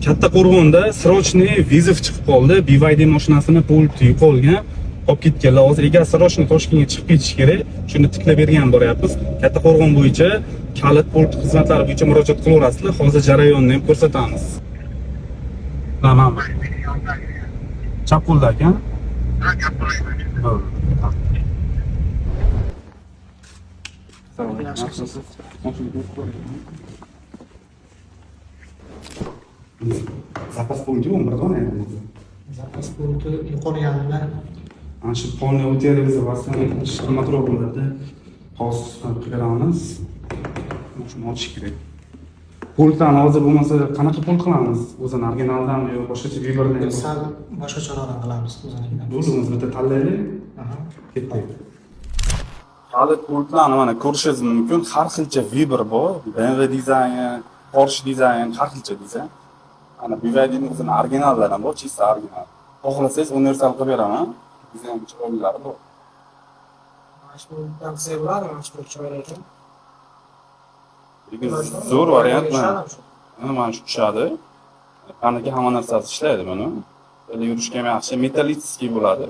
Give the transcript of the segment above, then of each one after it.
Katta Qo'rg'onda srochniy vizov chiqib qoldi. BYD mashinasini pulti yo'qolgan. Olib ketganlar. Hozir ega srochni Toshkentga chiqib ketish kerak. Shuni tiklab bergan boryapmiz. Katta Qo'rg'on bo'yicha kalit pult xizmatlari bo'yicha murojaat qilaverasizlar. Hozir jarayonni ham ko'rsatamiz. Mana. Chap qo'lda ekan. Zapas pulti 11 dona endi. Zapas pulti yuqori yangilar. Ana shu polni o'tayapmiz vasdan qimmatroq bo'ladi. Hozir qilamiz. Shuni ochish kerak. Pultdan hozir bo'lmasa qanaqa pul qilamiz? O'zini originaldanmi yo boshqacha viberdan? Sal boshqacharoq qilamiz o'zinikidan. O'zimiz bitta tanlaylik. Ketdik. Hali pultlarni mana ko'rishingiz mumkin. Har xilcha viber bor. BMW dizayni, Porsche dizayni, har xilcha dizayn. Ana BYD'ning o'zini originallari ham bor, chista original. Xohlasangiz universal qilib beraman. Dizayn chiroylilari bor. Mana shu tavsiya bo'ladi, mana shu chiroyli ekan. Zo'r variant mana shu tushadi. Qaniki hamma narsasi ishlaydi buni. Endi yurishga ham yaxshi, metallический bo'ladi.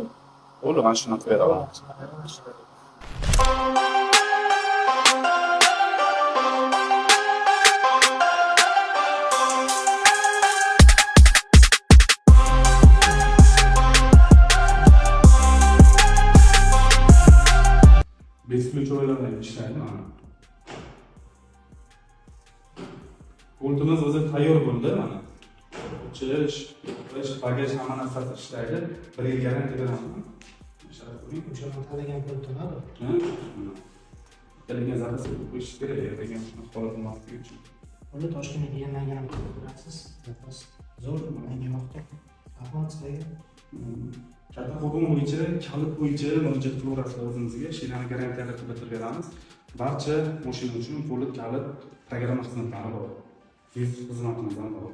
Bo'ldi, mana shuni qilib beraman. Besключ o'ylanib ishlaydi mana. Pultimiz o'zi tayyor bo'ldi mana. O'chirish, bagaj hamma narsasi ishlaydi. 1 yil garantiya beraman. O'shadan talagan pultilar. Talagan zapas qo'yish kerak degan holat bo'lmasligi uchun. Uni Toshkentga kelgandan ham ko'rasiz. Zapas zo'r menga maqtoq. Rahmat sizlarga. Katta Qo'rg'on bo'yicha, kalit bo'yicha murojaat qilaverasizlar o'zimizga. Shinani garantiyalar qilib bitirib beramiz. Barcha mashina uchun po'lit kalit programma xizmatlari bor. Xizmatimiz ham bor.